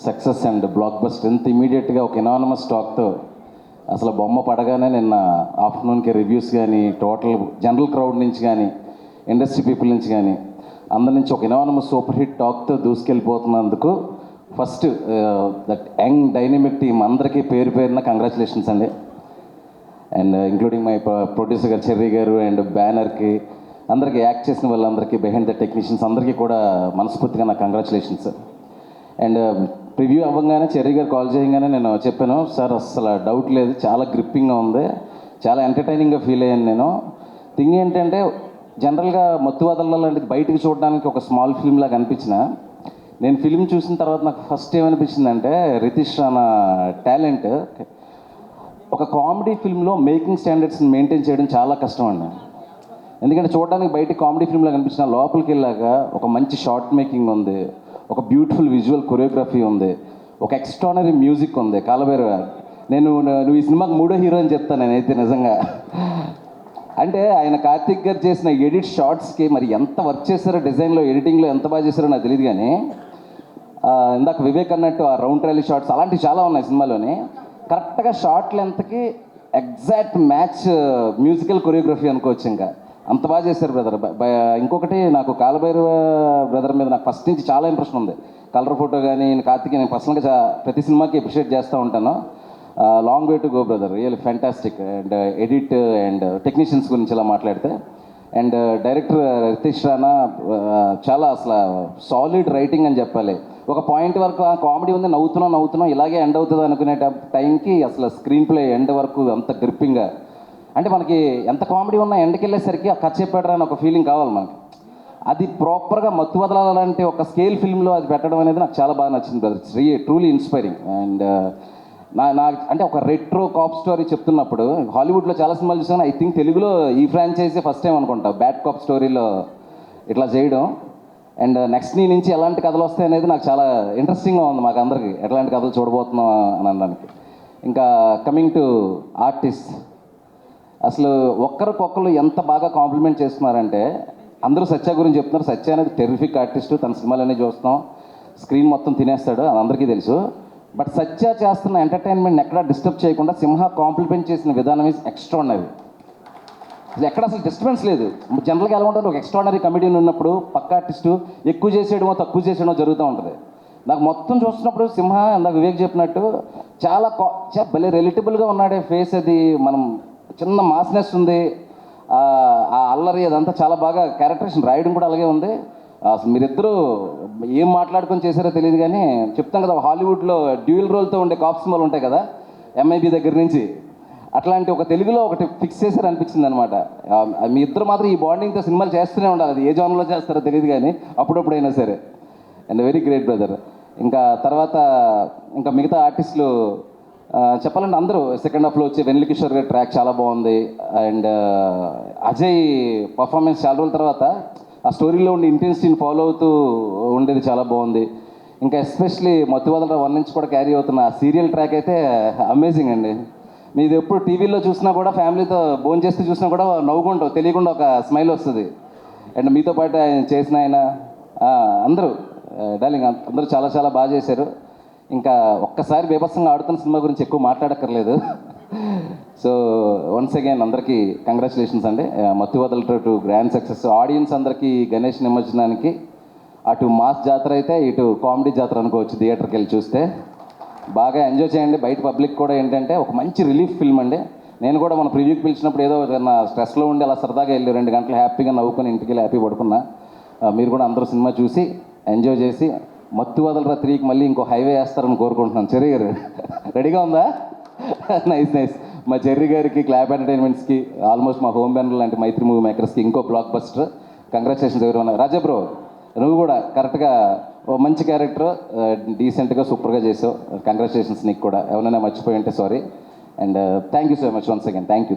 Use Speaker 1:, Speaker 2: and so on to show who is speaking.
Speaker 1: Success and block buster ఇంత ఇమీడియట్గా ఒక ఎనానమస్ టాక్తో అసలు బొమ్మ పడగానే నిన్న ఆఫ్టర్నూన్కి రివ్యూస్ కానీ టోటల్ జనరల్ క్రౌడ్ నుంచి కానీ ఇండస్ట్రీ పీపుల్ నుంచి కానీ అందరి నుంచి ఒక ఎనానమస్ సూపర్ హిట్ టాక్తో దూసుకెళ్ళిపోతున్నందుకు first that young dynamic team అందరికీ పేరు పేరున కంగ్రాచులేషన్స్ అండి. అండ్ ఇంక్లూడింగ్ మై ప్రొడ్యూసర్ గారు చెర్రీ గారు అండ్ బ్యానర్కి అందరికీ యాక్ట్ చేసిన వాళ్ళందరికీ బిహైండ్ ద టెక్నీషియన్స్ అందరికీ కూడా మనస్ఫూర్తిగా నాకు కంగ్రాచులేషన్స్. అండ్ ప్రివ్యూ అవ్వగానే చెర్రీ గారు కాల్ చేయగానే నేను చెప్పాను, సార్ అసలు డౌట్ లేదు, చాలా గ్రిప్పింగ్గా ఉంది, చాలా ఎంటర్టైనింగ్గా ఫీల్ అయ్యాను. నేను థింగ్ ఏంటంటే జనరల్గా మత్తు వదల లాంటిది బయటకు చూడడానికి ఒక స్మాల్ ఫిల్మ్ లాగా అనిపించిన, నేను ఫిల్మ్ చూసిన తర్వాత నాకు ఫస్ట్ ఏమనిపించిందంటే రితీష్ రానా టాలెంట్. ఒక కామెడీ ఫిల్మ్లో మేకింగ్ స్టాండర్డ్స్ని మెయింటైన్ చేయడం చాలా కష్టం అండి. ఎందుకంటే చూడడానికి బయట కామెడీ ఫిల్మ్లా కనిపించిన లోపలికి వెళ్ళాక ఒక మంచి షార్ట్ మేకింగ్ ఉంది, ఒక బ్యూటిఫుల్ విజువల్ కొరియోగ్రఫీ ఉంది, ఒక ఎక్స్ట్రానరీ మ్యూజిక్ ఉంది. కాలభైరవ నువ్వు ఈ సినిమాకి మూడో హీరో అని చెప్తాను నేనైతే నిజంగా. అంటే ఆయన కార్తిక్ గారు చేసిన ఎడిట్ షార్ట్స్కి మరి ఎంత వర్క్ చేశారో, డిజైన్లో ఎడిటింగ్లో ఎంత బాగా చేశారో నాకు తెలియదు. కానీ ఇందాక వివేక్ అన్నట్టు ఆ రౌండ్ ట్రైలీ షార్ట్స్ అలాంటివి చాలా ఉన్నాయి సినిమాలోని. కరెక్ట్గా షార్ట్ లెంత్కి ఎగ్జాక్ట్ మ్యాచ్ మ్యూజికల్ కొరియోగ్రఫీ అనుకోవచ్చు. ఇంకా అంత బాగా చేశారు బ్రదర్. ఇంకొకటి నాకు కాలభైరవ బ్రదర్ మీద నాకు ఫస్ట్ నుంచి చాలా ఇంప్రెషన్ ఉంది. కలర్ ఫోటో కానీ కార్తిక్ నేను పర్సనల్గా ప్రతి సినిమాకి అప్రిషియేట్ చేస్తూ ఉంటాను. Long way to go brother, real fantastic. And edit and technicians గురించి ఇలా మాట్లాడితే, అండ్ డైరెక్టర్ రితీష్ రానా చాలా అసలు సాలిడ్ రైటింగ్ అని చెప్పాలి. ఒక పాయింట్ వరకు కామెడీ ఉంది, నవ్వుతున్నాం ఇలాగే ఎండ్ అవుతుంది అనుకునే టైంకి అసలు స్క్రీన్ ప్లే ఎండ్ వరకు అంత గ్రిప్పింగ్గా, అంటే మనకి ఎంత కామెడీ ఉన్నా ఎండ్కి వెళ్ళేసరికి ఆ కథ చెప్పాడు అని ఒక ఫీలింగ్ కావాలి మనకి. అది ప్రాపర్గా మత్తు వదలాలంటే ఒక స్కేల్ ఫిల్మ్లో అది పెట్టడం అనేది నాకు చాలా బాగా నచ్చింది brother. It's truly inspiring. And నా అంటే ఒక రెట్రో కాప్ స్టోరీ చెప్తున్నప్పుడు హాలీవుడ్లో చాలా సినిమాలు చూసాను, ఐ థింక్ తెలుగులో ఈ ఫ్రాంచైజీ ఫస్ట్ టైం అనుకుంటా బ్యాడ్ కాప్ స్టోరీలో ఇట్లా చేయడం. అండ్ నెక్స్ట్ నీ నుంచి ఎలాంటి కథలు వస్తాయి అనేది నాకు చాలా ఇంట్రెస్టింగ్గా ఉంది. మాకు అందరికీ ఎట్లాంటి కథలు చూడబోతున్నాం అని అనడానికి. ఇంకా కమింగ్ టు ఆర్టిస్ట్, అసలు ఒక్కరికొక్కరు ఎంత బాగా కాంప్లిమెంట్ చేస్తున్నారంటే అందరూ సత్య గురించి చెప్తున్నారు. సత్య అనేది టెర్రిఫిక్ ఆర్టిస్టు, తన సినిమాలన్నీ చూస్తాం, స్క్రీన్ మొత్తం తినేస్తాడు, అది అందరికీ తెలుసు. బట్ సత్య చేస్తున్న ఎంటర్టైన్మెంట్ ఎక్కడా డిస్టర్బ్ చేయకుండా సింహ కాంప్లిమెంట్ చేసిన విధానం ఈజ్ ఎక్స్ట్రాడినరీ. ఎక్కడ అసలు డిస్టర్బెన్స్ లేదు. జనరల్గా ఎలా ఉంటుంది, ఒక ఎక్స్ట్రాడినరీ కమెడియన్ ఉన్నప్పుడు పక్క ఆర్టిస్టు ఎక్కువ చేసేయడమో తక్కువ చేసేయడమో జరుగుతూ ఉంటుంది. నాకు మొత్తం చూస్తున్నప్పుడు సింహ ఇందాక వివేక్ చెప్పినట్టు చాలా భలే రిలేటబుల్గా ఉన్నాడే ఫేస్. అది మనం చిన్న మాస్నెస్ ఉంది, ఆ అల్లరి అదంతా చాలా బాగా క్యారెక్టరేషన్ రాయడం కూడా అలాగే ఉంది. అసలు మీరిద్దరూ ఏం మాట్లాడుకొని చేశారో తెలియదు కానీ చెప్తాం కదా, హాలీవుడ్లో డ్యూయల్ రోల్తో ఉండే కాప్ సినిమాలు ఉంటాయి కదా, ఎంఐబి దగ్గర నుంచి, అట్లాంటి ఒక తెలుగులో ఒకటి ఫిక్స్ చేశారు అనిపించింది అనమాట. మీ ఇద్దరు మాత్రం ఈ బాండింగ్తో సినిమాలు చేస్తూనే ఉండాలి, అది ఏ జోన్లో చేస్తారో తెలియదు కానీ అప్పుడప్పుడైనా సరే. And very great brother. ఇంకా తర్వాత ఇంకా మిగతా ఆర్టిస్టులు చెప్పాలంటే అందరూ సెకండ్ హాఫ్లో వచ్చే వెన్నెల కిషోర్ గారి ట్రాక్ చాలా బాగుంది. అండ్ అజయ్ పర్ఫార్మెన్స్ చాలా రోజుల తర్వాత ఆ స్టోరీలో ఉండే ఇంటెన్సిటీని ఫాలో అవుతూ ఉండేది చాలా బాగుంది. ఇంకా ఎస్పెషలీ మత్తు వదల 1 నుంచి కూడా క్యారీ అవుతున్న ఆ సీరియల్ ట్రాక్ అయితే అమేజింగ్ అండి. మీది ఎప్పుడు టీవీలో చూసినా కూడా ఫ్యామిలీతో భోజనం చేస్తూ చూసినా కూడా నవ్వుకుంటావు, తెలియకుండా ఒక స్మైల్ వస్తుంది. అండ్ మీతో పాటు ఆయన చేసిన ఆయన అందరూ డార్లింగ్ అందరూ చాలా చాలా బాగా చేశారు. ఇంకా ఒక్కసారి బీభత్సంగా ఆడుతున్న సినిమా గురించి ఎక్కువ మాట్లాడక్కర్లేదు. సో వన్స్ అగైన్ అందరికీ కంగ్రాచులేషన్స్ అండి. మత్తు వదల టు గ్రాండ్ సక్సెస్. ఆడియన్స్ అందరికీ గణేష్ నిమజ్జనానికి అటు మాస్ జాతర అయితే ఇటు కామెడీ జాతర అనుకోవచ్చు. థియేటర్కి వెళ్ళి చూస్తే బాగా ఎంజాయ్ చేయండి. బయట పబ్లిక్ కూడా ఏంటంటే ఒక మంచి రిలీఫ్ ఫిల్మ్ అండి. నేను కూడా మన ప్రివ్యూకి పిలిచినప్పుడు ఏదో నా స్ట్రెస్లో ఉండి అలా సరదాగా వెళ్ళి 2 గంటలు హ్యాపీగా నవ్వుకొని ఇంటికి వెళ్ళి హ్యాపీ పడుకున్నా. మీరు కూడా అందరూ సినిమా చూసి ఎంజాయ్ చేసి మత్తు వదలరా 3కి మళ్ళీ ఇంకో హైవే వేస్తారని కోరుకుంటున్నాను. చెర్రీ గారు రెడీగా ఉందా? నైస్. మా చెర్రీ గారికి, క్లాప్ ఎంటర్టైన్మెంట్స్కి, ఆల్మోస్ట్ మా హోమ్ బ్యానర్ లాంటి మైత్రి మూవీ మేకర్స్కి ఇంకో బ్లాక్ బస్టర్. కంగ్రాచులేషన్స్ ఎవరు. రాజా బ్రో నువ్వు కూడా కరెక్ట్గా ఓ మంచి క్యారెక్టర్ డీసెంట్గా సూపర్గా చేసావు. కంగ్రాచులేషన్స్ నీకు కూడా. ఎవరైనా మర్చిపోయి ఉంటే sorry. And thank you so much once again. Thank you.